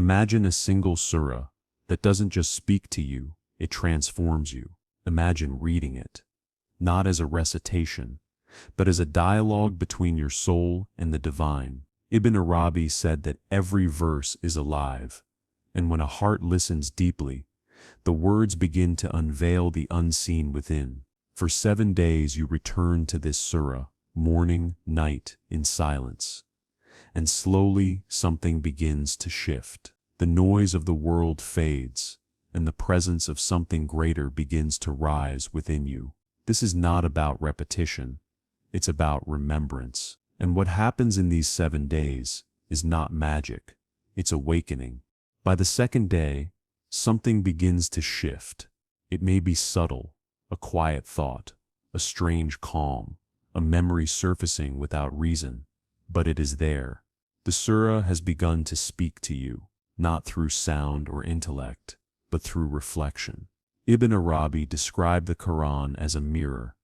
Imagine a single surah that doesn't just speak to you, it transforms you. Imagine reading it, not as a recitation, but as a dialogue between your soul and the divine. Ibn Arabi said that every verse is alive, and when a heart listens deeply, the words begin to unveil the unseen within. For 7 days you return to this surah, morning, night, in silence. And slowly something begins to shift. The noise of the world fades, and the presence of something greater begins to rise within you. This is not about repetition, it's about remembrance. And what happens in these 7 days is not magic, it's awakening. By the second day, something begins to shift. It may be subtle, a quiet thought, a strange calm, a memory surfacing without reason, but it is there. The surah has begun to speak to you, not through sound or intellect, but through reflection. Ibn Arabi described the Qur'an as a mirror,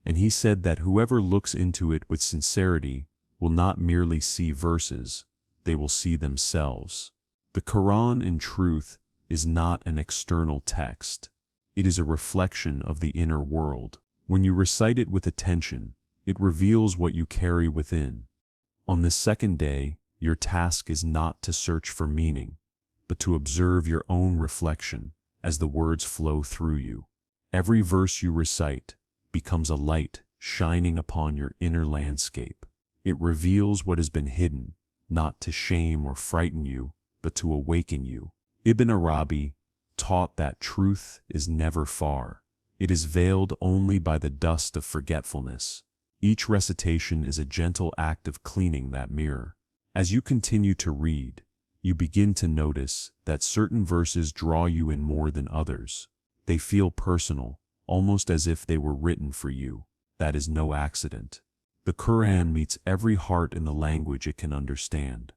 and he said that whoever looks into it with sincerity will not merely see verses, they will see themselves. The Qur'an, in truth, is not an external text. It is a reflection of the inner world. When you recite it with attention, it reveals what you carry within. On the second day, your task is not to search for meaning, but to observe your own reflection as the words flow through you. Every verse you recite becomes a light shining upon your inner landscape. It reveals what has been hidden, not to shame or frighten you, but to awaken you. Ibn Arabi taught that truth is never far. It is veiled only by the dust of forgetfulness. Each recitation is a gentle act of cleaning that mirror. As you continue to read, you begin to notice that certain verses draw you in more than others. They feel personal, almost as if they were written for you. That is no accident. The Qur'an meets every heart in the language it can understand.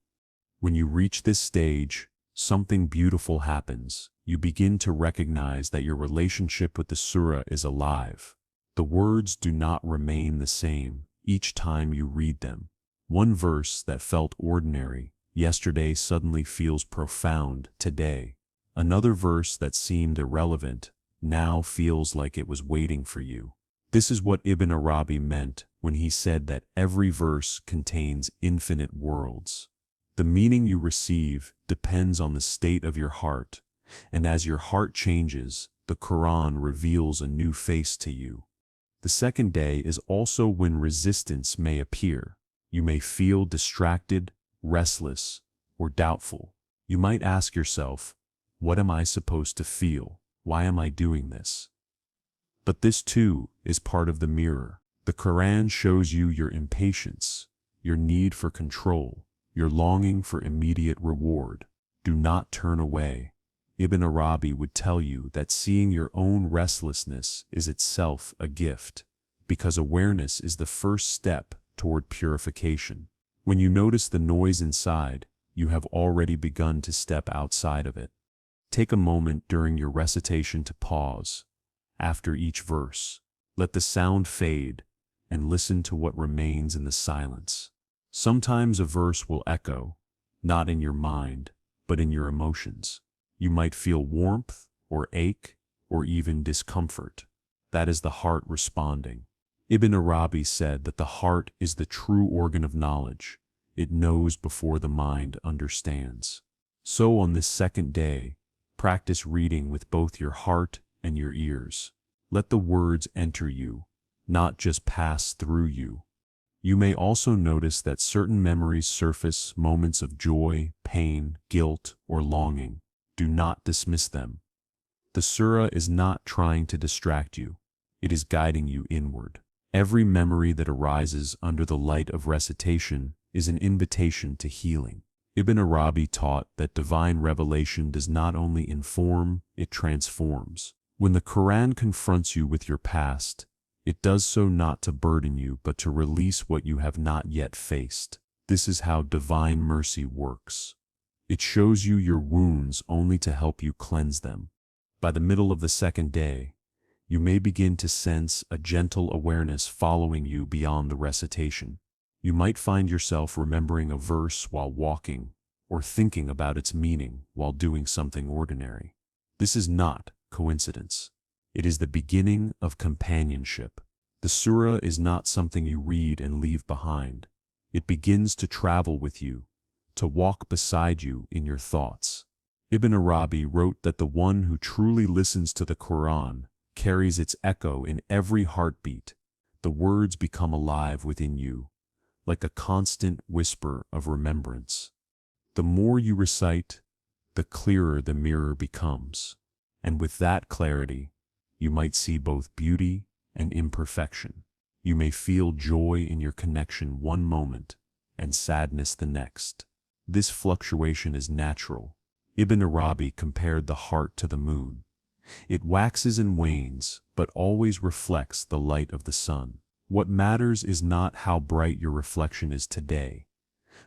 When you reach this stage, something beautiful happens. You begin to recognize that your relationship with the surah is alive. The words do not remain the same each time you read them. One verse that felt ordinary yesterday suddenly feels profound today. Another verse that seemed irrelevant now feels like it was waiting for you. This is what Ibn Arabi meant when he said that every verse contains infinite worlds. The meaning you receive depends on the state of your heart, and as your heart changes, the Qur'an reveals a new face to you. The second day is also when resistance may appear. You may feel distracted, restless, or doubtful. You might ask yourself, what am I supposed to feel? Why am I doing this? But this too is part of the mirror. The Qur'an shows you your impatience, your need for control, your longing for immediate reward. Do not turn away. Ibn Arabi would tell you that seeing your own restlessness is itself a gift, because awareness is the first step toward purification. When you notice the noise inside, you have already begun to step outside of it. Take a moment during your recitation to pause. After each verse, let the sound fade and listen to what remains in the silence. Sometimes a verse will echo, not in your mind, but in your emotions. You might feel warmth or ache or even discomfort. That is the heart responding. Ibn Arabi said that the heart is the true organ of knowledge. It knows before the mind understands. So on this second day, practice reading with both your heart and your ears. Let the words enter you, not just pass through you. You may also notice that certain memories surface, moments of joy, pain, guilt, or longing. Do not dismiss them. The surah is not trying to distract you. It is guiding you inward. Every memory that arises under the light of recitation is an invitation to healing. Ibn Arabi taught that divine revelation does not only inform, it transforms. When the Qur'an confronts you with your past, it does so not to burden you, but to release what you have not yet faced. This is how divine mercy works. It shows you your wounds only to help you cleanse them. By the middle of the second day, you may begin to sense a gentle awareness following you beyond the recitation. You might find yourself remembering a verse while walking, or thinking about its meaning while doing something ordinary. This is not coincidence. It is the beginning of companionship. The surah is not something you read and leave behind. It begins to travel with you, to walk beside you in your thoughts. Ibn Arabi wrote that the one who truly listens to the Qur'an carries its echo in every heartbeat. The words become alive within you, like a constant whisper of remembrance. The more you recite, the clearer the mirror becomes. And with that clarity, you might see both beauty and imperfection. You may feel joy in your connection one moment and sadness the next. This fluctuation is natural. Ibn Arabi compared the heart to the moon. It waxes and wanes, but always reflects the light of the sun. What matters is not how bright your reflection is today,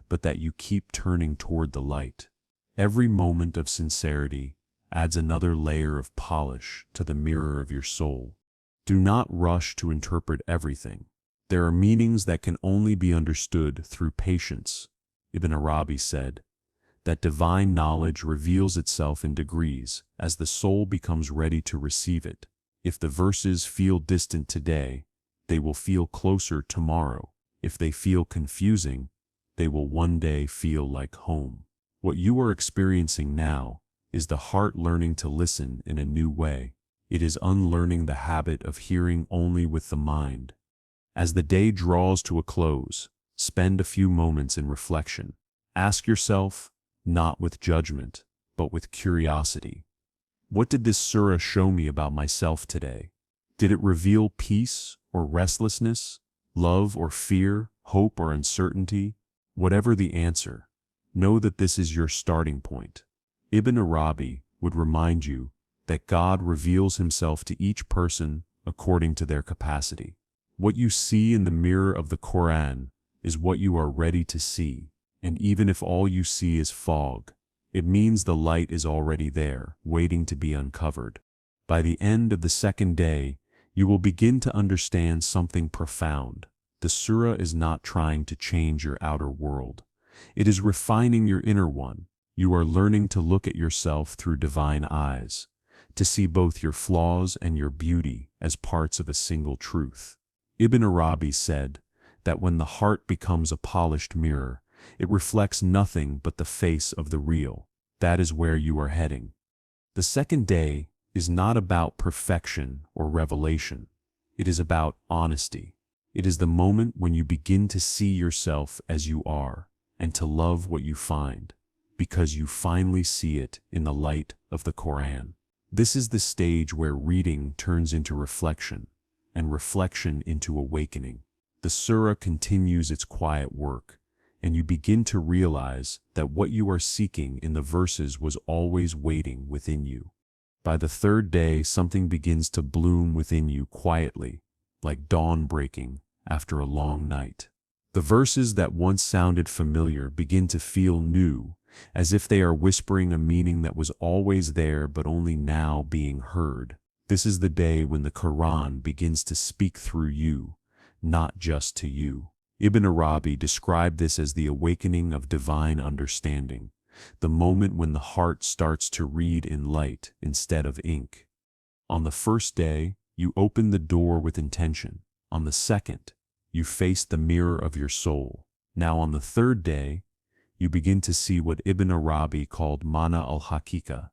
but that you keep turning toward the light. Every moment of sincerity adds another layer of polish to the mirror of your soul. Do not rush to interpret everything. There are meanings that can only be understood through patience. Ibn Arabi said that divine knowledge reveals itself in degrees as the soul becomes ready to receive it. If the verses feel distant today, they will feel closer tomorrow. If they feel confusing, they will one day feel like home. What you are experiencing now is the heart learning to listen in a new way. It is unlearning the habit of hearing only with the mind. As the day draws to a close, spend a few moments in reflection. Ask yourself, not with judgment, but with curiosity. What did this surah show me about myself today? Did it reveal peace or restlessness, love or fear, hope or uncertainty? Whatever the answer, know that this is your starting point. Ibn Arabi would remind you that God reveals himself to each person according to their capacity. What you see in the mirror of the Qur'an is what you are ready to see, and even if all you see is fog, it means the light is already there, waiting to be uncovered. By the end of the second day, you will begin to understand something profound. The surah is not trying to change your outer world. It is refining your inner one. You are learning to look at yourself through divine eyes, to see both your flaws and your beauty as parts of a single truth. Ibn Arabi said that when the heart becomes a polished mirror, it reflects nothing but the face of the real. That is where you are heading. The second day is not about perfection or revelation. It is about honesty. It is the moment when you begin to see yourself as you are and to love what you find, because you finally see it in the light of the Qur'an. This is the stage where reading turns into reflection, and reflection into awakening. The surah continues its quiet work, and you begin to realize that what you are seeking in the verses was always waiting within you. By the third day, something begins to bloom within you quietly, like dawn breaking after a long night. The verses that once sounded familiar begin to feel new, as if they are whispering a meaning that was always there but only now being heard. This is the day when the Qur'an begins to speak through you, not just to you. Ibn Arabi described this as the awakening of divine understanding, the moment when the heart starts to read in light instead of ink. On the first day, you open the door with intention. On the second, you face the mirror of your soul. Now on the third day, you begin to see what Ibn Arabi called mana al-haqiqa,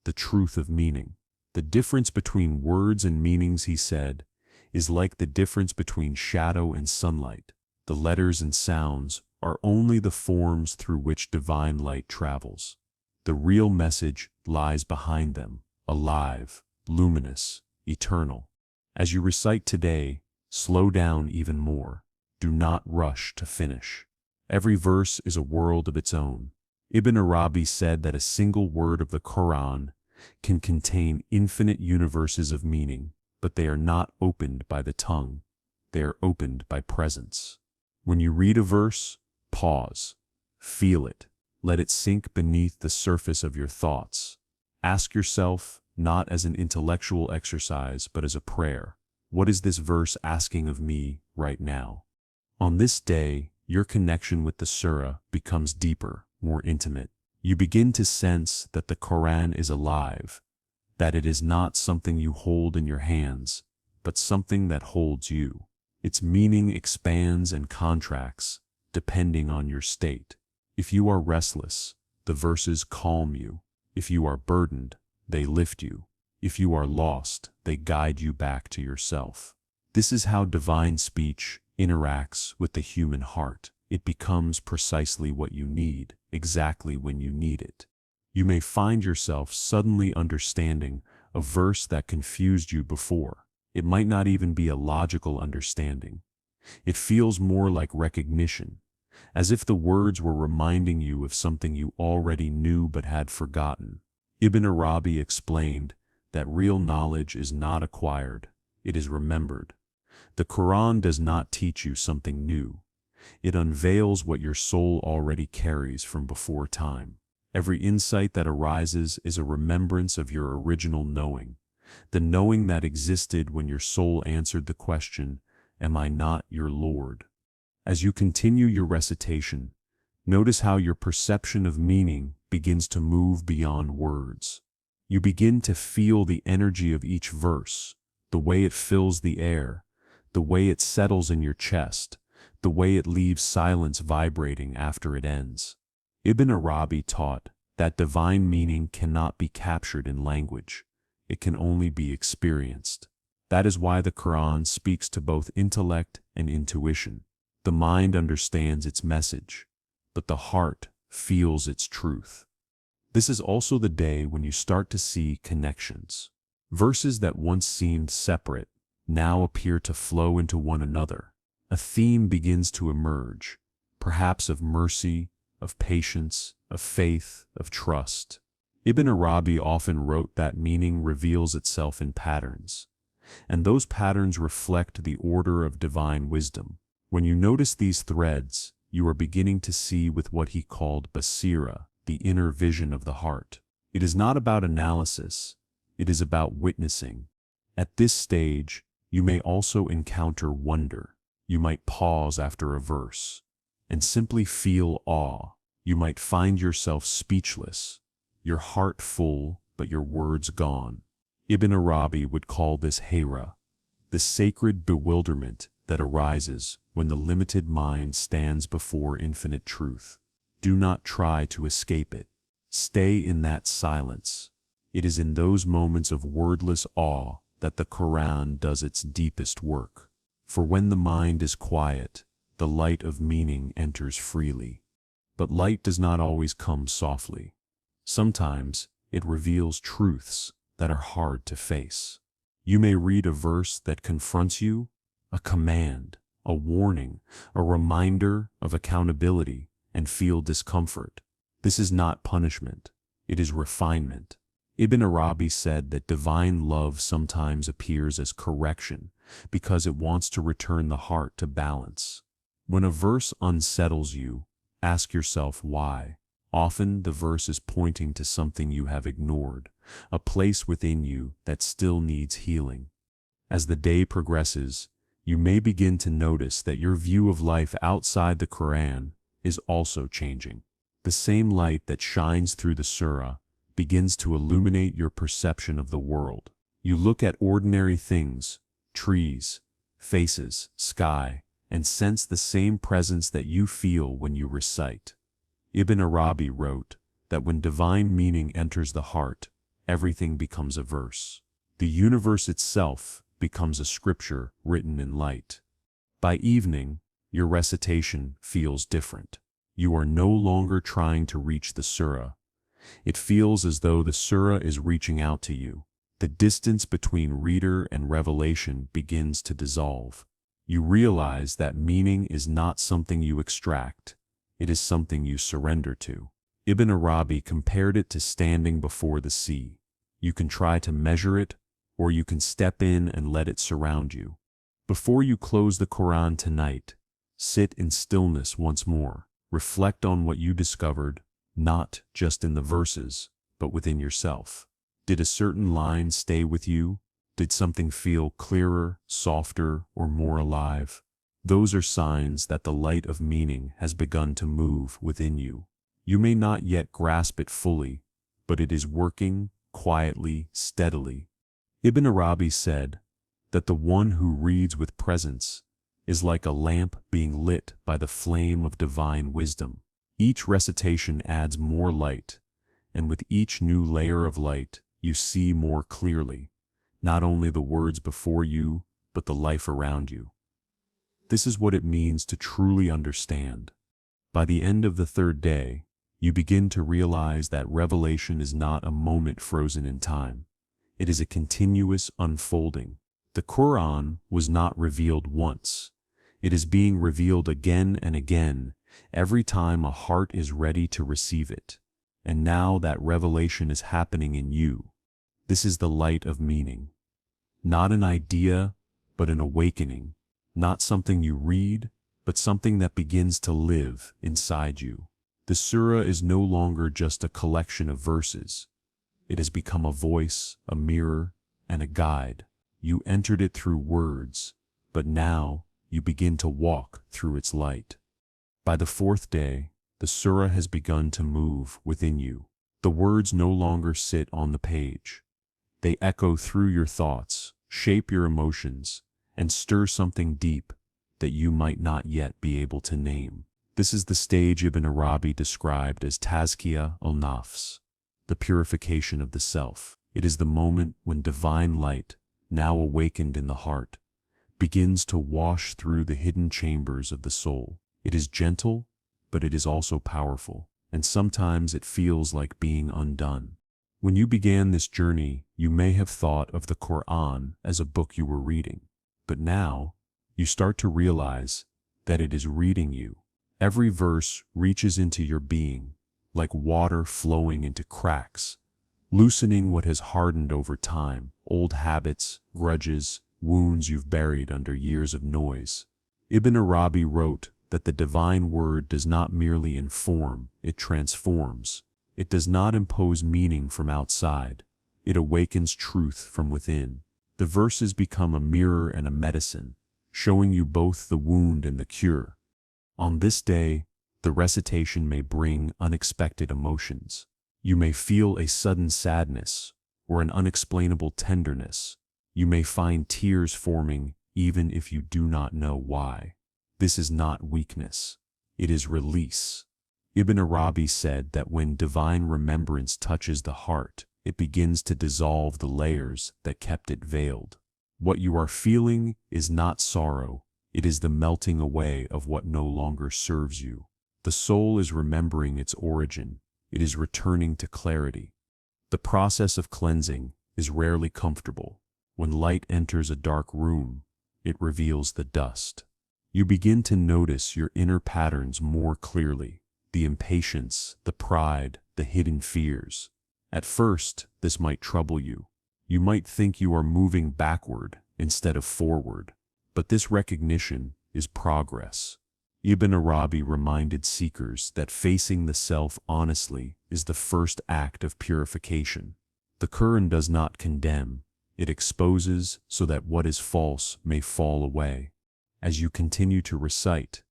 the truth of meaning. The difference between words and meanings, he said, is like the difference between shadow and sunlight. The letters and sounds are only the forms through which divine light travels. The real message lies behind them, alive, luminous, eternal. As you recite today, slow down even more. Do not rush to finish. Every verse is a world of its own. Ibn Arabi said that a single word of the Qur'an can contain infinite universes of meaning, but they are not opened by the tongue. They are opened by presence. When you read a verse, pause, feel it, let it sink beneath the surface of your thoughts. Ask yourself, not as an intellectual exercise, but as a prayer, what is this verse asking of me right now? On this day, your connection with the surah becomes deeper, more intimate. You begin to sense that the Qur'an is alive, that it is not something you hold in your hands, but something that holds you. Its meaning expands and contracts, depending on your state. If you are restless, the verses calm you. If you are burdened, they lift you. If you are lost, they guide you back to yourself. This is how divine speech interacts with the human heart. It becomes precisely what you need, exactly when you need it. You may find yourself suddenly understanding a verse that confused you before. It might not even be a logical understanding. It feels more like recognition, as if the words were reminding you of something you already knew but had forgotten. Ibn Arabi explained that real knowledge is not acquired, it is remembered. The Quran does not teach you something new. It unveils what your soul already carries from before time. Every insight that arises is a remembrance of your original knowing, the knowing that existed when your soul answered the question, "Am I not your Lord?" As you continue your recitation, notice how your perception of meaning begins to move beyond words. You begin to feel the energy of each verse, the way it fills the air, the way it settles in your chest, the way it leaves silence vibrating after it ends. Ibn Arabi taught that divine meaning cannot be captured in language. It can only be experienced. That is why the Quran speaks to both intellect and intuition. The mind understands its message, but the heart feels its truth. This is also the day when you start to see connections. Verses that once seemed separate now appear to flow into one another. A theme begins to emerge, perhaps of mercy, of patience, of faith, of trust. Ibn Arabi often wrote that meaning reveals itself in patterns, and those patterns reflect the order of divine wisdom. When you notice these threads, you are beginning to see with what he called basira, the inner vision of the heart. It is not about analysis, it is about witnessing. At this stage, you may also encounter wonder. You might pause after a verse and simply feel awe. You might find yourself speechless, your heart full, but your words gone. Ibn Arabi would call this hayra, the sacred bewilderment that arises when the limited mind stands before infinite truth. Do not try to escape it. Stay in that silence. It is in those moments of wordless awe that the Quran does its deepest work. For when the mind is quiet, the light of meaning enters freely. But light does not always come softly. Sometimes it reveals truths that are hard to face. You may read a verse that confronts you, a command, a warning, a reminder of accountability, and feel discomfort. This is not punishment, it is refinement. Ibn Arabi said that divine love sometimes appears as correction because it wants to return the heart to balance. When a verse unsettles you, ask yourself why. Often the verse is pointing to something you have ignored, a place within you that still needs healing. As the day progresses, you may begin to notice that your view of life outside the Quran is also changing. The same light that shines through the Surah begins to illuminate your perception of the world. You look at ordinary things, trees, faces, sky, and sense the same presence that you feel when you recite. Ibn Arabi wrote that when divine meaning enters the heart, everything becomes a verse. The universe itself becomes a scripture written in light. By evening, your recitation feels different. You are no longer trying to reach the surah. It feels as though the surah is reaching out to you. The distance between reader and revelation begins to dissolve. You realize that meaning is not something you extract, it is something you surrender to. Ibn Arabi compared it to standing before the sea. You can try to measure it, or you can step in and let it surround you. Before you close the Quran tonight, sit in stillness once more. Reflect on what you discovered, not just in the verses, but within yourself. Did a certain line stay with you? Did something feel clearer, softer, or more alive? Those are signs that the light of meaning has begun to move within you. You may not yet grasp it fully, but it is working quietly, steadily. Ibn Arabi said that the one who reads with presence is like a lamp being lit by the flame of divine wisdom. Each recitation adds more light, and with each new layer of light, you see more clearly, not only the words before you, but the life around you. This is what it means to truly understand. By the end of the third day, you begin to realize that revelation is not a moment frozen in time. It is a continuous unfolding. The Qur'an was not revealed once. It is being revealed again and again, every time a heart is ready to receive it. And now that revelation is happening in you. This is the light of meaning. Not an idea, but an awakening. Not something you read, but something that begins to live inside you. The surah is no longer just a collection of verses. It has become a voice, a mirror, and a guide. You entered it through words, but now you begin to walk through its light. By the fourth day, the surah has begun to move within you. The words no longer sit on the page. They echo through your thoughts, shape your emotions, and stir something deep that you might not yet be able to name. This is the stage Ibn Arabi described as Tazkiyah al-Nafs, the purification of the self. It is the moment when divine light, now awakened in the heart, begins to wash through the hidden chambers of the soul. It is gentle, but it is also powerful, and sometimes it feels like being undone. When you began this journey, you may have thought of the Qur'an as a book you were reading, but now you start to realize that it is reading you. Every verse reaches into your being, like water flowing into cracks, loosening what has hardened over time, old habits, grudges, wounds you've buried under years of noise. Ibn Arabi wrote that the divine word does not merely inform, it transforms. It does not impose meaning from outside. It awakens truth from within. The verses become a mirror and a medicine, showing you both the wound and the cure. On this day, the recitation may bring unexpected emotions. You may feel a sudden sadness or an unexplainable tenderness. You may find tears forming even if you do not know why. This is not weakness. It is release. Ibn Arabi said that when divine remembrance touches the heart, it begins to dissolve the layers that kept it veiled. What you are feeling is not sorrow. It is the melting away of what no longer serves you. The soul is remembering its origin. It is returning to clarity. The process of cleansing is rarely comfortable. When light enters a dark room, it reveals the dust. You begin to notice your inner patterns more clearly, the impatience, the pride, the hidden fears. At first, this might trouble you. You might think you are moving backward instead of forward. But this recognition is progress. Ibn Arabi reminded seekers that facing the self honestly is the first act of purification. The Qur'an does not condemn, it exposes so that what is false may fall away. As you continue to recite,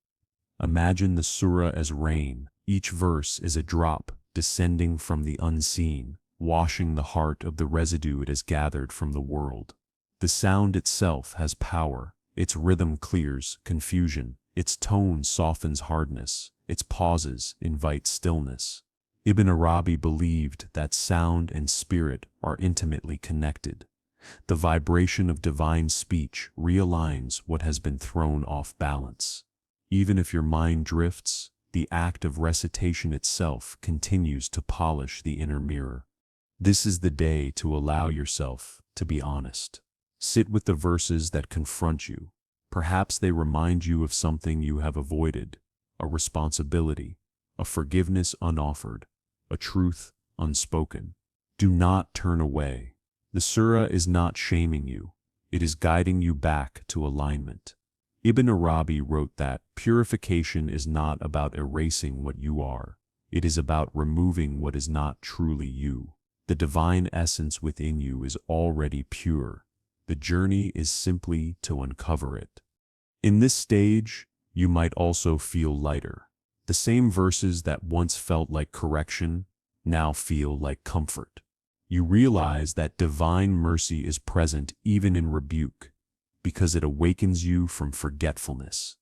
imagine the surah as rain. Each verse is a drop descending from the unseen, washing the heart of the residue it has gathered from the world. The sound itself has power. Its rhythm clears confusion, its tone softens hardness, its pauses invite stillness. Ibn Arabi believed that sound and spirit are intimately connected. The vibration of divine speech realigns what has been thrown off balance. Even if your mind drifts, the act of recitation itself continues to polish the inner mirror. This is the day to allow yourself to be honest. Sit with the verses that confront you. Perhaps they remind you of something you have avoided, a responsibility, a forgiveness unoffered, a truth unspoken. Do not turn away. The surah is not shaming you. It is guiding you back to alignment. Ibn Arabi wrote that purification is not about erasing what you are. It is about removing what is not truly you. The divine essence within you is already pure. The journey is simply to uncover it. In this stage, you might also feel lighter. The same verses that once felt like correction now feel like comfort. You realize that divine mercy is present even in rebuke, because it awakens you from forgetfulness.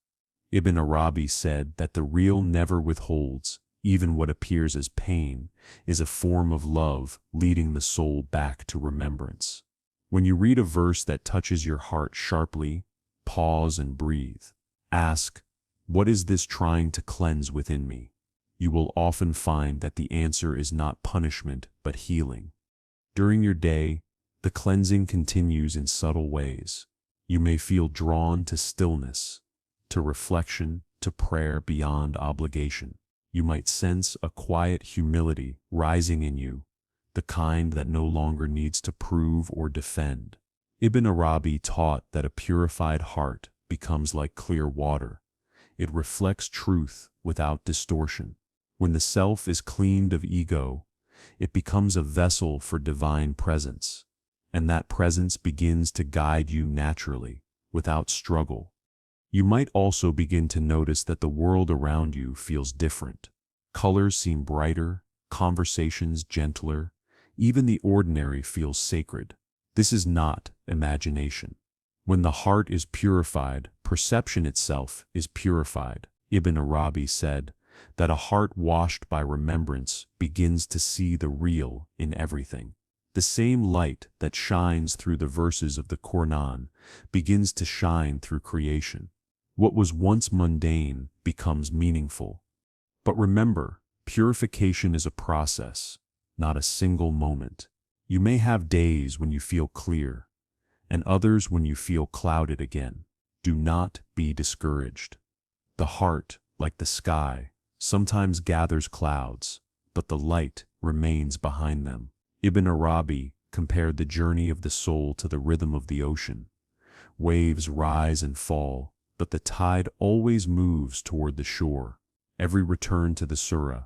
Ibn Arabi said that the real never withholds, even what appears as pain, is a form of love leading the soul back to remembrance. When you read a verse that touches your heart sharply, pause and breathe. Ask, what is this trying to cleanse within me? You will often find that the answer is not punishment but healing. During your day, the cleansing continues in subtle ways. You may feel drawn to stillness, to reflection, to prayer beyond obligation. You might sense a quiet humility rising in you, the kind that no longer needs to prove or defend. Ibn Arabi taught that a purified heart becomes like clear water. It reflects truth without distortion. When the self is cleaned of ego, it becomes a vessel for divine presence, and that presence begins to guide you naturally, without struggle. You might also begin to notice that the world around you feels different. Colors seem brighter, conversations gentler, even the ordinary feels sacred. This is not imagination. When the heart is purified, perception itself is purified. Ibn Arabi said that a heart washed by remembrance begins to see the real in everything. The same light that shines through the verses of the Qur'an begins to shine through creation. What was once mundane becomes meaningful. But remember, purification is a process, not a single moment. You may have days when you feel clear, and others when you feel clouded again. Do not be discouraged. The heart, like the sky, sometimes gathers clouds, but the light remains behind them. Ibn Arabi compared the journey of the soul to the rhythm of the ocean. Waves rise and fall, but the tide always moves toward the shore. Every return to the Surah,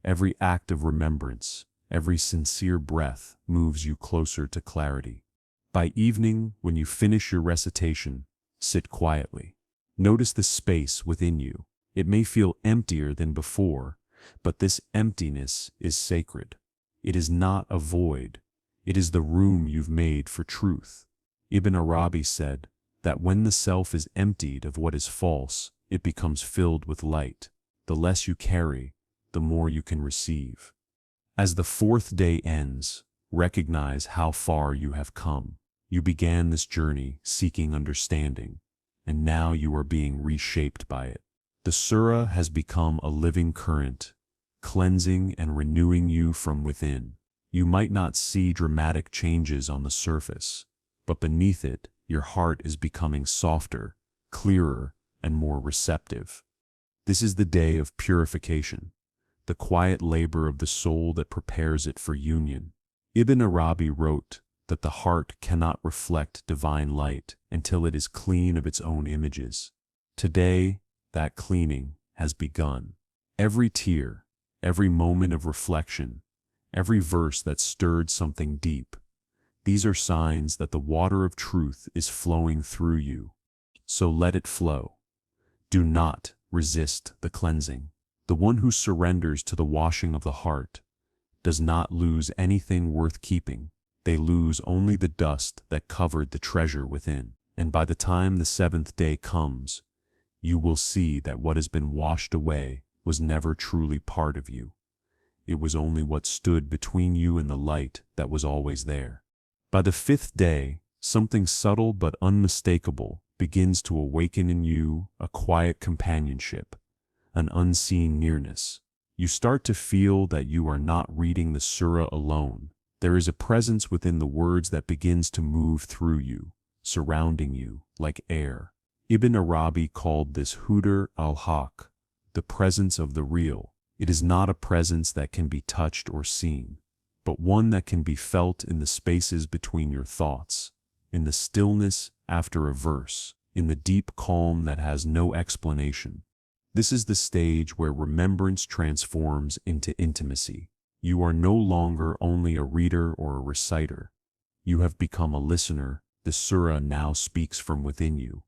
every act of remembrance, every sincere breath moves you closer to clarity. By evening, when you finish your recitation, sit quietly. Notice the space within you. It may feel emptier than before, but this emptiness is sacred. It is not a void. It is the room you've made for truth. Ibn Arabi said that when the self is emptied of what is false, it becomes filled with light. The less you carry, the more you can receive. As the fourth day ends, recognize how far you have come. You began this journey seeking understanding, and now you are being reshaped by it. The Surah has become a living current, cleansing and renewing you from within. You might not see dramatic changes on the surface, but beneath it, your heart is becoming softer, clearer, and more receptive. This is the day of purification, the quiet labor of the soul that prepares it for union. Ibn Arabi wrote that the heart cannot reflect divine light until it is clean of its own images. Today, that cleaning has begun. Every tear, every moment of reflection, every verse that stirred something deep, these are signs that the water of truth is flowing through you. So let it flow. Do not resist the cleansing. The one who surrenders to the washing of the heart does not lose anything worth keeping. They lose only the dust that covered the treasure within. And by the time the seventh day comes, you will see that what has been washed away was never truly part of you. It was only what stood between you and the light that was always there. By the fifth day, something subtle but unmistakable begins to awaken in you, a quiet companionship, an unseen nearness. You start to feel that you are not reading the Surah alone. There is a presence within the words that begins to move through you, surrounding you like air. Ibn Arabi called this Hudur al-Haq, the presence of the real. It is not a presence that can be touched or seen, but one that can be felt in the spaces between your thoughts, in the stillness after a verse, in the deep calm that has no explanation. This is the stage where remembrance transforms into intimacy. You are no longer only a reader or a reciter. You have become a listener. The Surah now speaks from within you,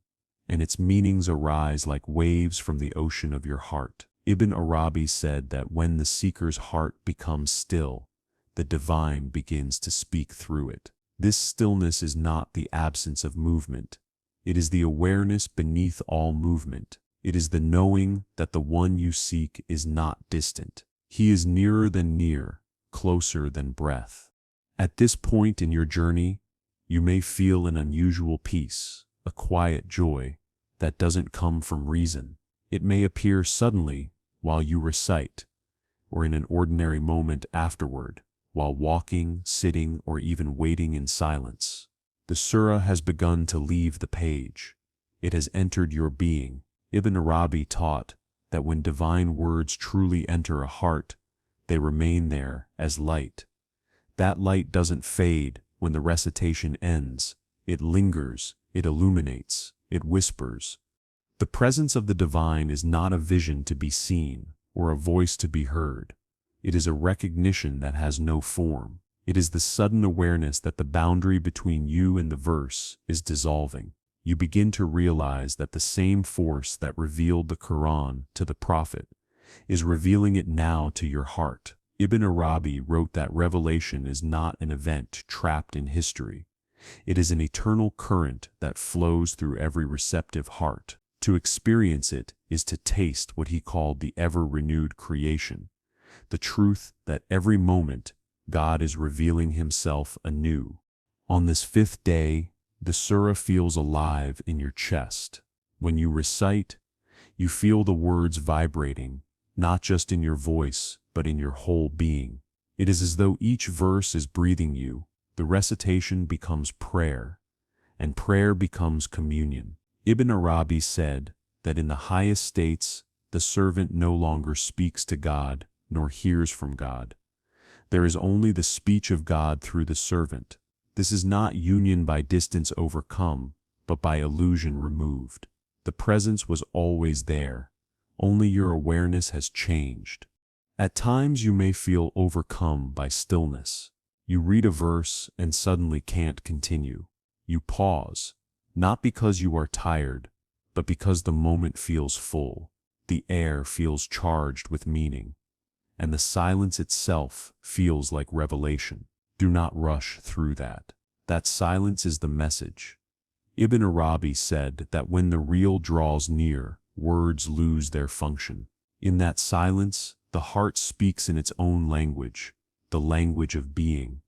and its meanings arise like waves from the ocean of your heart. Ibn Arabi said that when the seeker's heart becomes still, the divine begins to speak through it. This stillness is not the absence of movement. It is the awareness beneath all movement. It is the knowing that the one you seek is not distant. He is nearer than near, closer than breath. At this point in your journey, you may feel an unusual peace, a quiet joy that doesn't come from reason. It may appear suddenly while you recite, or in an ordinary moment afterward, while walking, sitting, or even waiting in silence. The surah has begun to leave the page. It has entered your being. Ibn Arabi taught that when divine words truly enter a heart, they remain there as light. That light doesn't fade when the recitation ends. It lingers, it illuminates, it whispers. The presence of the divine is not a vision to be seen or a voice to be heard. It is a recognition that has no form. It is the sudden awareness that the boundary between you and the verse is dissolving. You begin to realize that the same force that revealed the Qur'an to the Prophet is revealing it now to your heart. Ibn Arabi wrote that revelation is not an event trapped in history. It is an eternal current that flows through every receptive heart. To experience it is to taste what he called the ever-renewed creation, the truth that every moment God is revealing himself anew. On this fifth day, the surah feels alive in your chest. When you recite, you feel the words vibrating, not just in your voice, but in your whole being. It is as though each verse is breathing you. The recitation becomes prayer, and prayer becomes communion. Ibn Arabi said that in the highest states, the servant no longer speaks to God nor hears from God. There is only the speech of God through the servant. This is not union by distance overcome, but by illusion removed. The presence was always there, only your awareness has changed. At times you may feel overcome by stillness. You read a verse and suddenly can't continue. You pause, not because you are tired, but because the moment feels full. The air feels charged with meaning, and the silence itself feels like revelation. Do not rush through that. That silence is the message. Ibn Arabi said that when the real draws near, words lose their function. In that silence, the heart speaks in its own language, the language of being.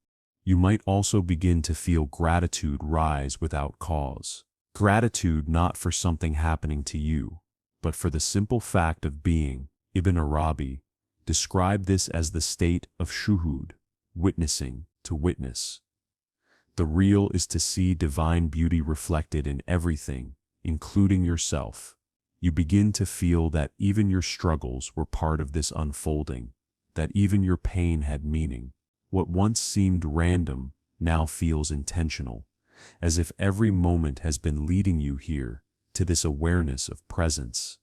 You might also begin to feel gratitude rise without cause. Gratitude not for something happening to you, but for the simple fact of being. Ibn Arabi described this as the state of shuhud, witnessing, to witness. The real is to see divine beauty reflected in everything, including yourself. You begin to feel that even your struggles were part of this unfolding, that even your pain had meaning. What once seemed random now feels intentional, as if every moment has been leading you here, to this awareness of presence.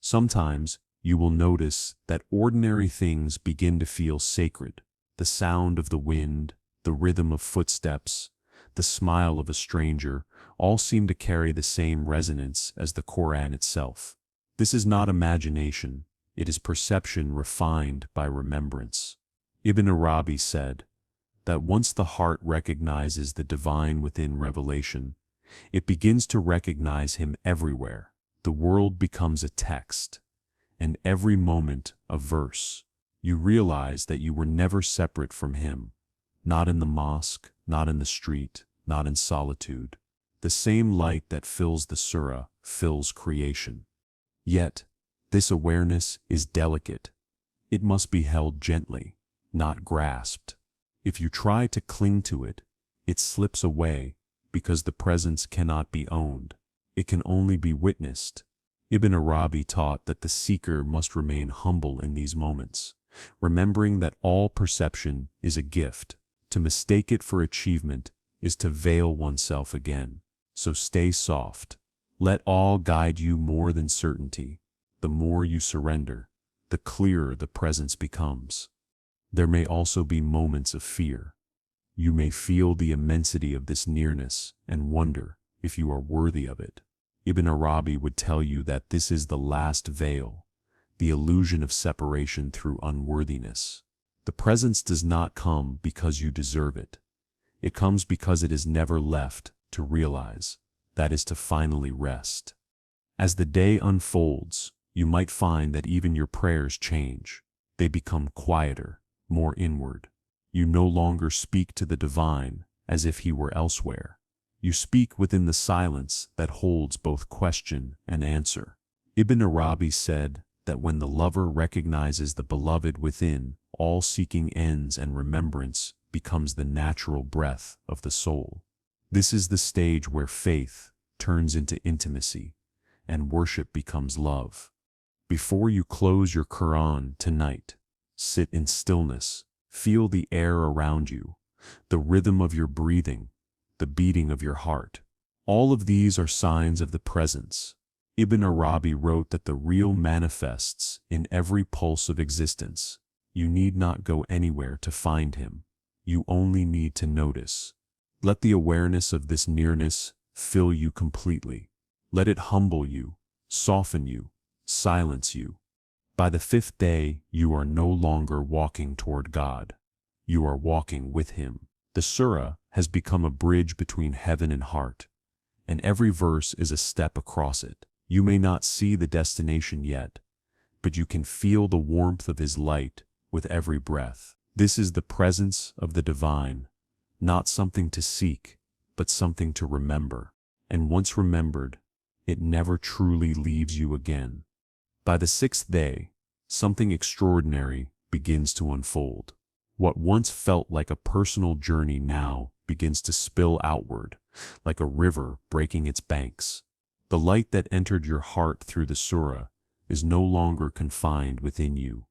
Sometimes you will notice that ordinary things begin to feel sacred. The sound of the wind, the rhythm of footsteps, the smile of a stranger, all seem to carry the same resonance as the Qur'an itself. This is not imagination, it is perception refined by remembrance. Ibn Arabi said that once the heart recognizes the divine within revelation, it begins to recognize him everywhere. The world becomes a text, and every moment a verse. You realize that you were never separate from him, not in the mosque, not in the street, not in solitude. The same light that fills the surah fills creation. Yet, this awareness is delicate. It must be held gently, not grasped. If you try to cling to it, it slips away because the presence cannot be owned. It can only be witnessed. Ibn Arabi taught that the seeker must remain humble in these moments, remembering that all perception is a gift. To mistake it for achievement is to veil oneself again. So stay soft. Let all guide you more than certainty. The more you surrender, the clearer the presence becomes. There may also be moments of fear. You may feel the immensity of this nearness and wonder if you are worthy of it. Ibn Arabi would tell you that this is the last veil, the illusion of separation through unworthiness. The presence does not come because you deserve it. It comes because it is never left to realize, that is to finally rest. As the day unfolds, you might find that even your prayers change. They become quieter, more inward. You no longer speak to the divine as if he were elsewhere. You speak within the silence that holds both question and answer. Ibn Arabi said that when the lover recognizes the beloved within, all seeking ends and remembrance becomes the natural breath of the soul. This is the stage where faith turns into intimacy and worship becomes love. Before you close your Qur'an tonight, sit in stillness, feel the air around you, the rhythm of your breathing, the beating of your heart. All of these are signs of the presence. Ibn Arabi wrote that the real manifests in every pulse of existence. You need not go anywhere to find him. You only need to notice. Let the awareness of this nearness fill you completely. Let it humble you, soften you, silence you. By the fifth day, you are no longer walking toward God. You are walking with him. The Surah has become a bridge between heaven and heart, and every verse is a step across it. You may not see the destination yet, but you can feel the warmth of his light with every breath. This is the presence of the divine, not something to seek, but something to remember. And once remembered, it never truly leaves you again. By the sixth day, something extraordinary begins to unfold. What once felt like a personal journey now begins to spill outward, like a river breaking its banks. The light that entered your heart through the Surah is no longer confined within you.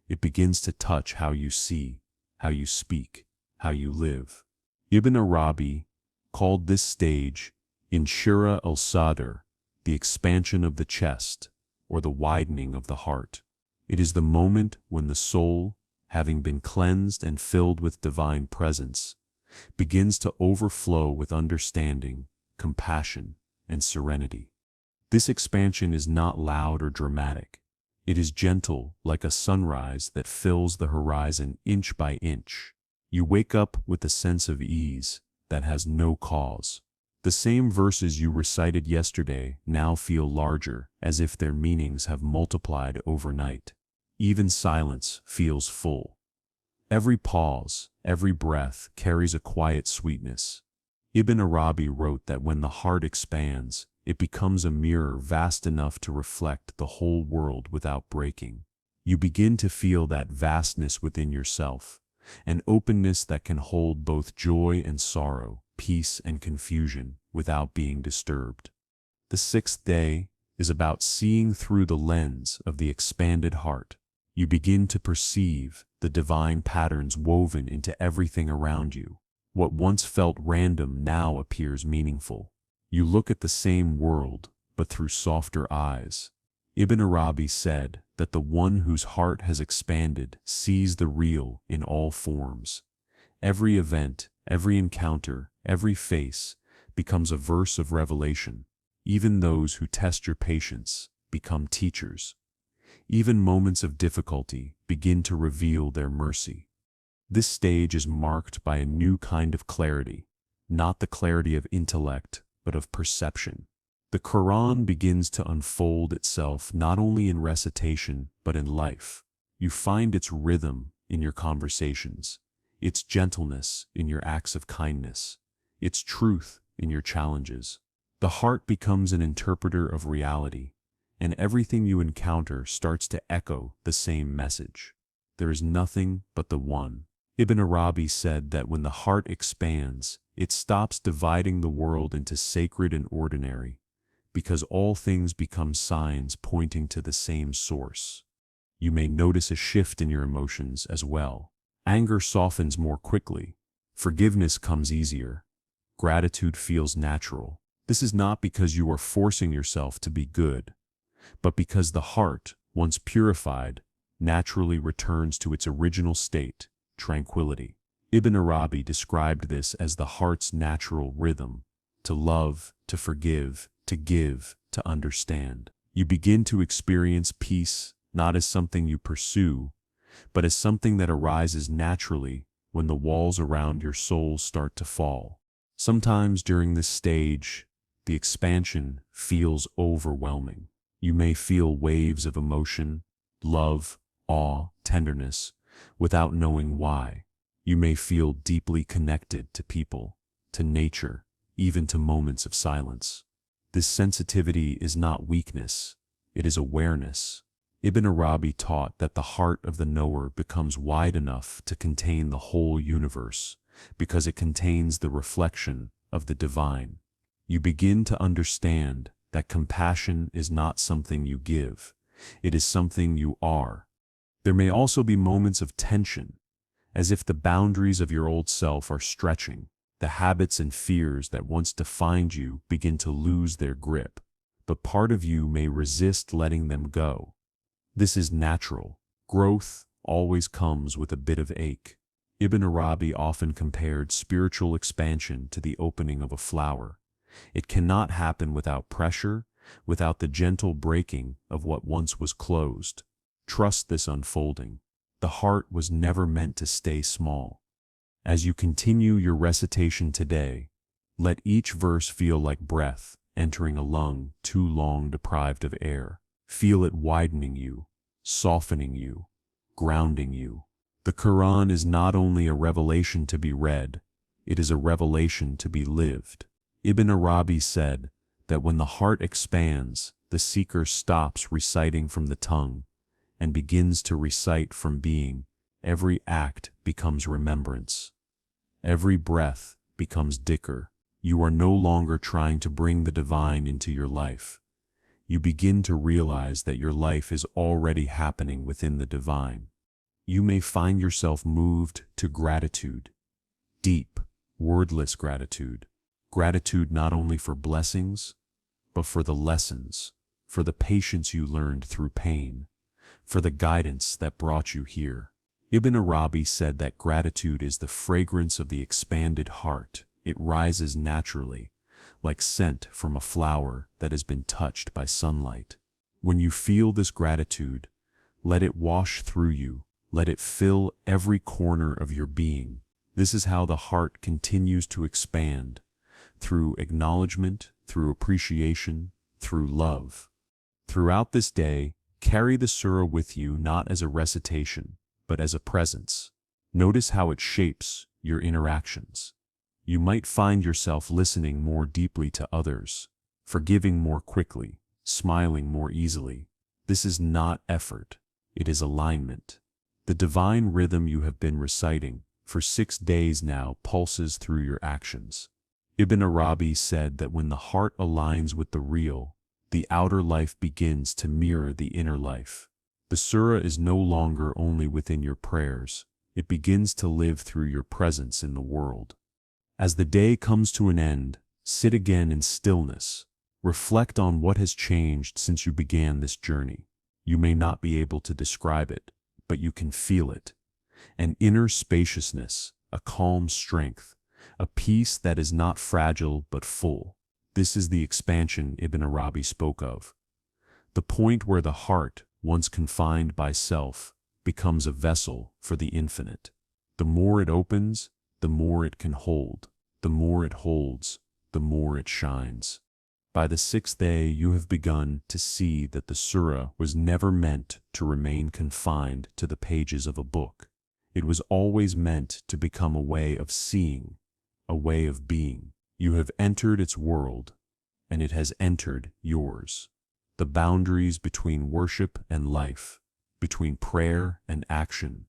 It begins to touch how you see, how you speak, how you live. Ibn Arabi called this stage Inshira al-Sadr, the expansion of the chest, or the widening of the heart. It is the moment when the soul, having been cleansed and filled with divine presence, begins to overflow with understanding, compassion, and serenity. This expansion is not loud or dramatic. It is gentle, like a sunrise that fills the horizon inch by inch. You wake up with a sense of ease that has no cause. The same verses you recited yesterday now feel larger, as if their meanings have multiplied overnight. Even silence feels full. Every pause, every breath carries a quiet sweetness. Ibn Arabi wrote that when the heart expands, it becomes a mirror vast enough to reflect the whole world without breaking. You begin to feel that vastness within yourself, an openness that can hold both joy and sorrow, peace and confusion, without being disturbed. The sixth day is about seeing through the lens of the expanded heart. You begin to perceive the divine patterns woven into everything around you. What once felt random now appears meaningful. You look at the same world, but through softer eyes. Ibn Arabi said that the one whose heart has expanded sees the real in all forms. Every event, every encounter, every face becomes a verse of revelation. Even those who test your patience become teachers. Even moments of difficulty begin to reveal their mercy. This stage is marked by a new kind of clarity, not the clarity of intellect, but of perception. The Qur'an begins to unfold itself not only in recitation, but in life. You find its rhythm in your conversations, its gentleness in your acts of kindness, its truth in your challenges. The heart becomes an interpreter of reality, and everything you encounter starts to echo the same message. There is nothing but the one. Ibn Arabi said that when the heart expands, it stops dividing the world into sacred and ordinary, because all things become signs pointing to the same source. You may notice a shift in your emotions as well. Anger softens more quickly. Forgiveness comes easier. Gratitude feels natural. This is not because you are forcing yourself to be good, but because the heart, once purified, naturally returns to its original state, tranquility. Ibn Arabi described this as the heart's natural rhythm: to love, to forgive, to give, to understand. You begin to experience peace, not as something you pursue, but as something that arises naturally when the walls around your soul start to fall. Sometimes during this stage, the expansion feels overwhelming. You may feel waves of emotion, love, awe, tenderness, without knowing why. You may feel deeply connected to people, to nature, even to moments of silence. This sensitivity is not weakness, it is awareness. Ibn Arabi taught that the heart of the knower becomes wide enough to contain the whole universe, because it contains the reflection of the divine. You begin to understand that compassion is not something you give, it is something you are. There may also be moments of tension, as if the boundaries of your old self are stretching. The habits and fears that once defined you begin to lose their grip, but part of you may resist letting them go. This is natural. Growth always comes with a bit of ache. Ibn Arabi often compared spiritual expansion to the opening of a flower. It cannot happen without pressure, without the gentle breaking of what once was closed. Trust this unfolding. The heart was never meant to stay small. As you continue your recitation today, let each verse feel like breath entering a lung too long deprived of air. Feel it widening you, softening you, grounding you. The Quran is not only a revelation to be read, it is a revelation to be lived. Ibn Arabi said that when the heart expands, the seeker stops reciting from the tongue and begins to recite from being. Every act becomes remembrance. Every breath becomes dhikr. You are no longer trying to bring the divine into your life. You begin to realize that your life is already happening within the divine. You may find yourself moved to gratitude, deep, wordless gratitude. Gratitude not only for blessings, but for the lessons, for the patience you learned through pain, for the guidance that brought you here. Ibn Arabi said that gratitude is the fragrance of the expanded heart. It rises naturally, like scent from a flower that has been touched by sunlight. When you feel this gratitude, let it wash through you, let it fill every corner of your being. This is how the heart continues to expand, through acknowledgement, through appreciation, through love. Throughout this day, carry the surah with you not as a recitation, but as a presence. Notice how it shapes your interactions. You might find yourself listening more deeply to others, forgiving more quickly, smiling more easily. This is not effort, it is alignment. The divine rhythm you have been reciting for 6 days now pulses through your actions. Ibn Arabi said that when the heart aligns with the real, the outer life begins to mirror the inner life. The surah is no longer only within your prayers, it begins to live through your presence in the world. As the day comes to an end, sit again in stillness. Reflect on what has changed since you began this journey. You may not be able to describe it, but you can feel it. An inner spaciousness, a calm strength, a peace that is not fragile but full. This is the expansion Ibn Arabi spoke of. The point where the heart, once confined by self, becomes a vessel for the infinite. The more it opens, the more it can hold. The more it holds, the more it shines. By the 6th day, you have begun to see that the surah was never meant to remain confined to the pages of a book. It was always meant to become a way of seeing, a way of being. You have entered its world, and it has entered yours. The boundaries between worship and life, between prayer and action,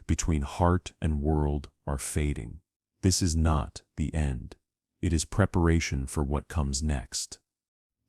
between heart and world are fading. This is not the end. It is preparation for what comes next.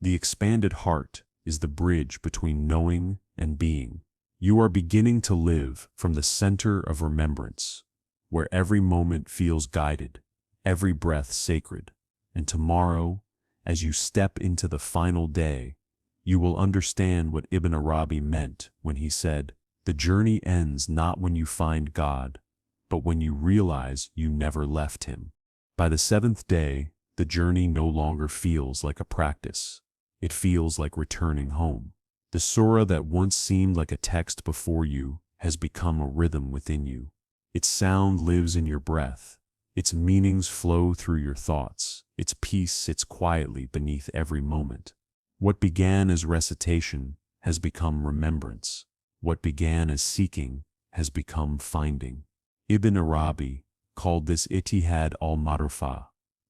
The expanded heart is the bridge between knowing and being. You are beginning to live from the center of remembrance, where every moment feels guided, every breath sacred. And tomorrow, as you step into the final day, you will understand what Ibn Arabi meant when he said, "The journey ends not when you find God, but when you realize you never left him." By the 7th day, the journey no longer feels like a practice. It feels like returning home. The surah that once seemed like a text before you has become a rhythm within you. Its sound lives in your breath. Its meanings flow through your thoughts. Its peace sits quietly beneath every moment. What began as recitation has become remembrance. What began as seeking has become finding. Ibn Arabi called this Ittihad al-Ma'rifah,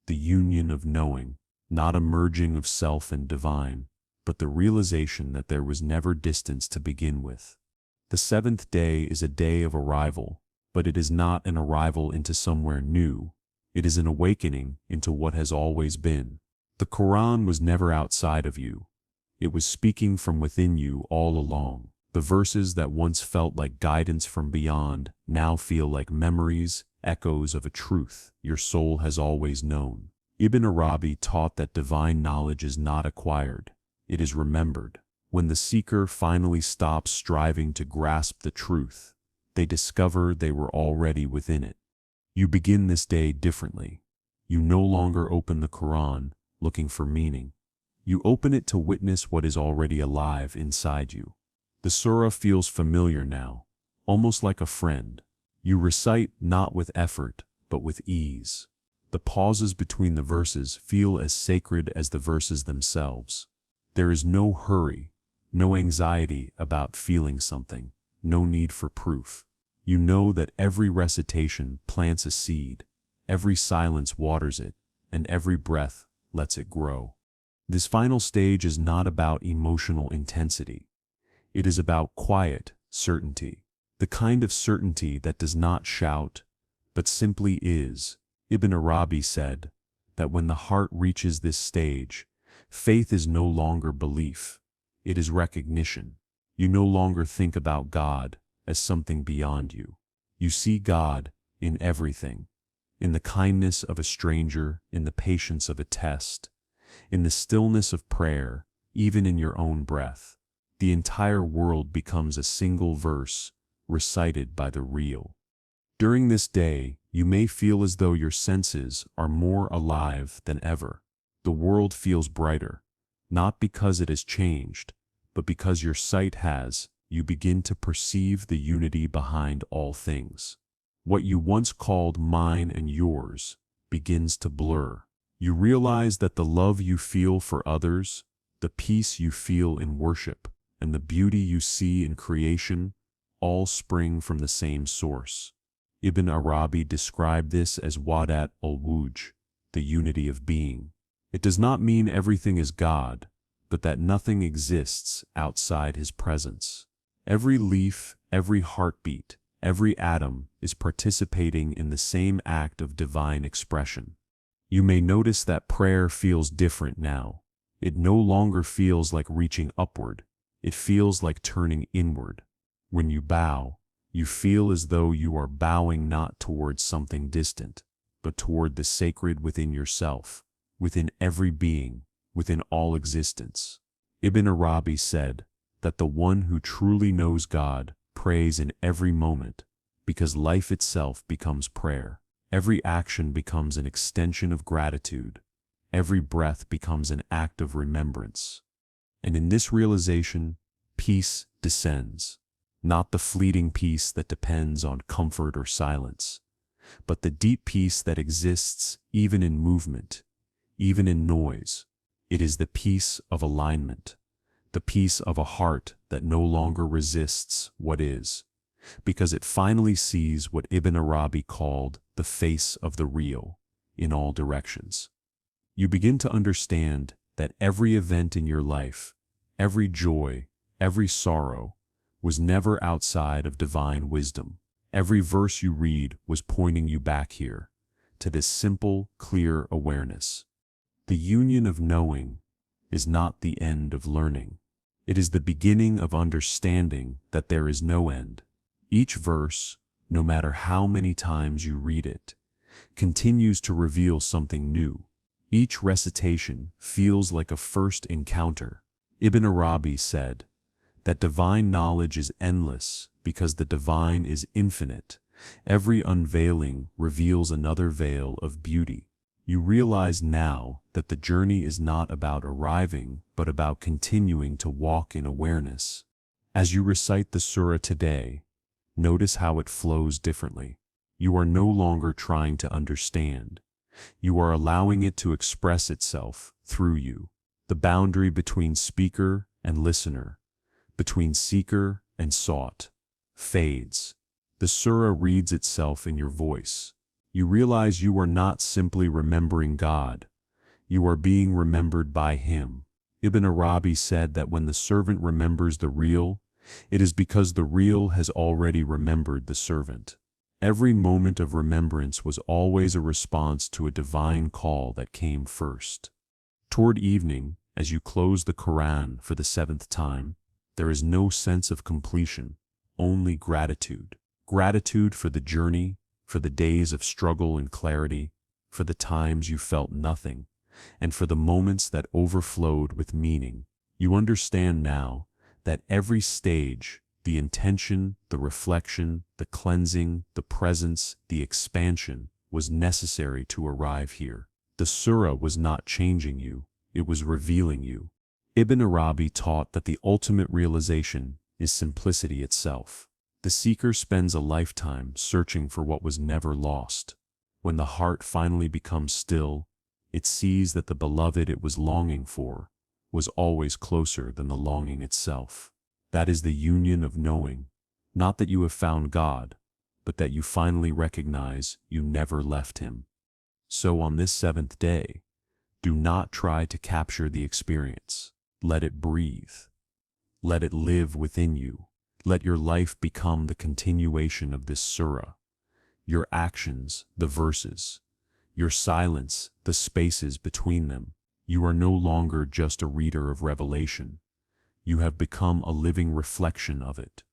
the union of knowing, not a merging of self and divine, but the realization that there was never distance to begin with. The seventh day is a day of arrival, but it is not an arrival into somewhere new. It is an awakening into what has always been. The Qur'an was never outside of you. It was speaking from within you all along. The verses that once felt like guidance from beyond now feel like memories, echoes of a truth your soul has always known. Ibn Arabi taught that divine knowledge is not acquired, it is remembered. When the seeker finally stops striving to grasp the truth, they discover they were already within it. You begin this day differently. You no longer open the Qur'an looking for meaning. You open it to witness what is already alive inside you. The surah feels familiar now, almost like a friend. You recite not with effort, but with ease. The pauses between the verses feel as sacred as the verses themselves. There is no hurry, no anxiety about feeling something, no need for proof. You know that every recitation plants a seed, every silence waters it, and every breath lets it grow. This final stage is not about emotional intensity. It is about quiet certainty, the kind of certainty that does not shout, but simply is. Ibn Arabi said that when the heart reaches this stage, faith is no longer belief, it is recognition. You no longer think about God as something beyond you. You see God in everything, in the kindness of a stranger, in the patience of a test, in the stillness of prayer, even in your own breath. The entire world becomes a single verse, recited by the real. During this day, you may feel as though your senses are more alive than ever. The world feels brighter, not because it has changed, but because your sight has. You begin to perceive the unity behind all things. What you once called mine and yours begins to blur. You realize that the love you feel for others, the peace you feel in worship, and the beauty you see in creation all spring from the same source. Ibn Arabi described this as wadat al-wuj, the unity of being. It does not mean everything is God, but that nothing exists outside his presence. Every leaf, every heartbeat, every atom is participating in the same act of divine expression. You may notice that prayer feels different now. It no longer feels like reaching upward. It feels like turning inward. When you bow, you feel as though you are bowing not towards something distant, but toward the sacred within yourself, within every being, within all existence. Ibn Arabi said that the one who truly knows God prays in every moment, because life itself becomes prayer. Every action becomes an extension of gratitude. Every breath becomes an act of remembrance. And in this realization, peace descends. Not the fleeting peace that depends on comfort or silence, but the deep peace that exists even in movement, even in noise. It is the peace of alignment, the peace of a heart that no longer resists what is, because it finally sees what Ibn Arabi called the face of the real in all directions. You begin to understand that every event in your life, every joy, every sorrow, was never outside of divine wisdom. Every verse you read was pointing you back here, to this simple, clear awareness. The union of knowing is not the end of learning. It is the beginning of understanding that there is no end. Each verse, no matter how many times you read it, continues to reveal something new. Each recitation feels like a first encounter. Ibn Arabi said that divine knowledge is endless because the divine is infinite. Every unveiling reveals another veil of beauty. You realize now that the journey is not about arriving, but about continuing to walk in awareness. As you recite the surah today, notice how it flows differently. You are no longer trying to understand. You are allowing it to express itself through you. The boundary between speaker and listener, between seeker and sought, fades. The surah reads itself in your voice. You realize you are not simply remembering God. You are being remembered by Him. Ibn Arabi said that when the servant remembers the real, it is because the real has already remembered the servant. Every moment of remembrance was always a response to a divine call that came first. Toward evening, as you close the Qur'an for the 7th time, there is no sense of completion, only gratitude. Gratitude for the journey, for the days of struggle and clarity, for the times you felt nothing, and for the moments that overflowed with meaning. You understand now that every stage, the intention, the reflection, the cleansing, the presence, the expansion, was necessary to arrive here. The surah was not changing you, it was revealing you. Ibn Arabi taught that the ultimate realization is simplicity itself. The seeker spends a lifetime searching for what was never lost. When the heart finally becomes still, it sees that the beloved it was longing for was always closer than the longing itself. That is the union of knowing, not that you have found God, but that you finally recognize you never left Him. So on this 7th day, do not try to capture the experience. Let it breathe. Let it live within you. Let your life become the continuation of this surah. Your actions, the verses. Your silence, the spaces between them. You are no longer just a reader of revelation. You have become a living reflection of it.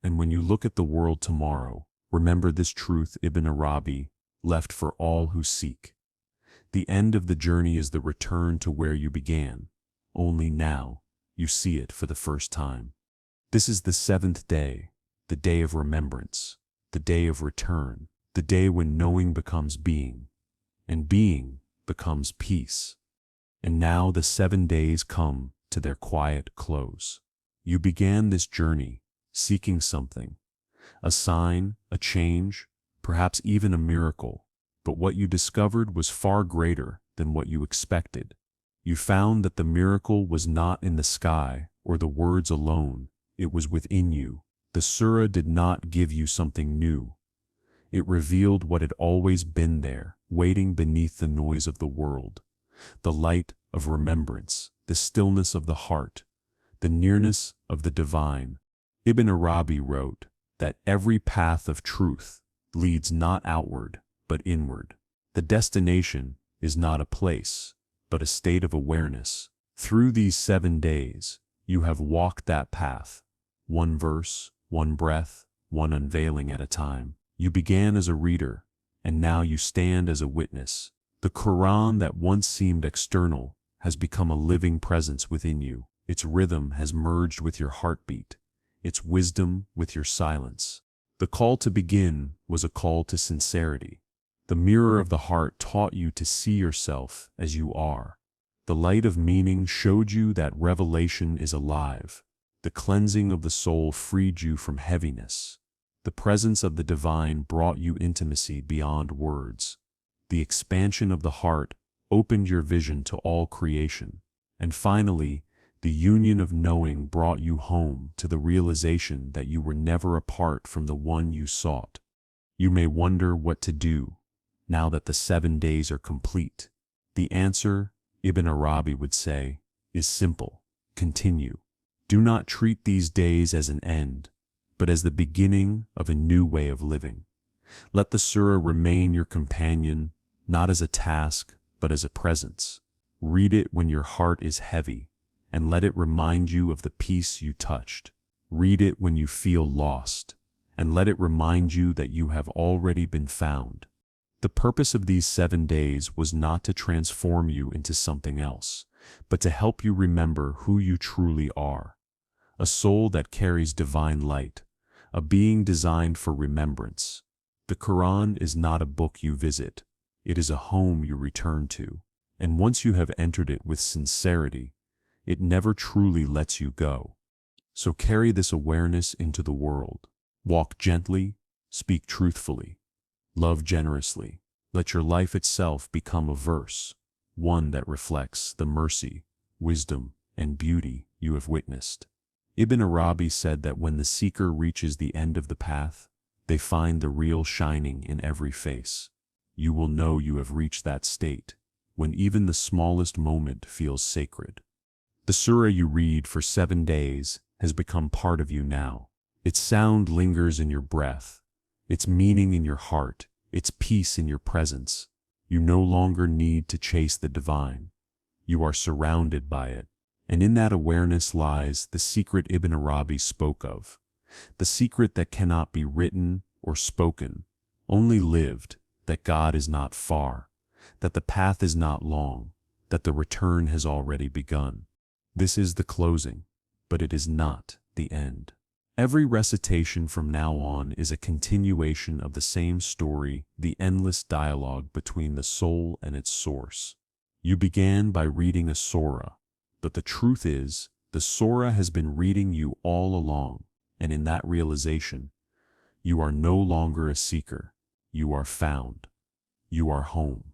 And when you look at the world tomorrow, remember this truth Ibn Arabi left for all who seek. The end of the journey is the return to where you began. Only now, you see it for the first time. This is the 7th day, the day of remembrance, the day of return, the day when knowing becomes being, and being becomes peace. And now the 7 days come to their quiet close. You began this journey, seeking something, a sign, a change, perhaps even a miracle. But what you discovered was far greater than what you expected. You found that the miracle was not in the sky or the words alone, it was within you. The surah did not give you something new. It revealed what had always been there, waiting beneath the noise of the world. The light of remembrance, the stillness of the heart, the nearness of the divine. Ibn Arabi wrote that every path of truth leads not outward, but inward. The destination is not a place, but a state of awareness. Through these 7 days, you have walked that path, one verse, one breath, one unveiling at a time. You began as a reader, and now you stand as a witness. The Qur'an that once seemed external has become a living presence within you. Its rhythm has merged with your heartbeat, its wisdom with your silence. The call to begin was a call to sincerity. The mirror of the heart taught you to see yourself as you are. The light of meaning showed you that revelation is alive. The cleansing of the soul freed you from heaviness. The presence of the divine brought you intimacy beyond words. The expansion of the heart opened your vision to all creation. And finally, the union of knowing brought you home to the realization that you were never apart from the one you sought. You may wonder what to do now that the 7 days are complete. The answer, Ibn Arabi would say, is simple. Continue. Do not treat these days as an end, but as the beginning of a new way of living. Let the surah remain your companion, not as a task, but as a presence. Read it when your heart is heavy, and let it remind you of the peace you touched. Read it when you feel lost, and let it remind you that you have already been found. The purpose of these 7 days was not to transform you into something else, but to help you remember who you truly are. A soul that carries divine light, a being designed for remembrance. The Qur'an is not a book you visit. It is a home you return to, and once you have entered it with sincerity, it never truly lets you go. So carry this awareness into the world. Walk gently, speak truthfully, love generously. Let your life itself become a verse, one that reflects the mercy, wisdom, and beauty you have witnessed. Ibn Arabi said that when the seeker reaches the end of the path, they find the real shining in every face. You will know you have reached that state, when even the smallest moment feels sacred. The surah you read for 7 days has become part of you now. Its sound lingers in your breath, its meaning in your heart, its peace in your presence. You no longer need to chase the divine. You are surrounded by it, and in that awareness lies the secret Ibn Arabi spoke of, the secret that cannot be written or spoken, only lived, that God is not far, that the path is not long, that the return has already begun. This is the closing, but it is not the end. Every recitation from now on is a continuation of the same story, the endless dialogue between the soul and its source. You began by reading a surah, but the truth is, the surah has been reading you all along, and in that realization, you are no longer a seeker. You are found. You are home.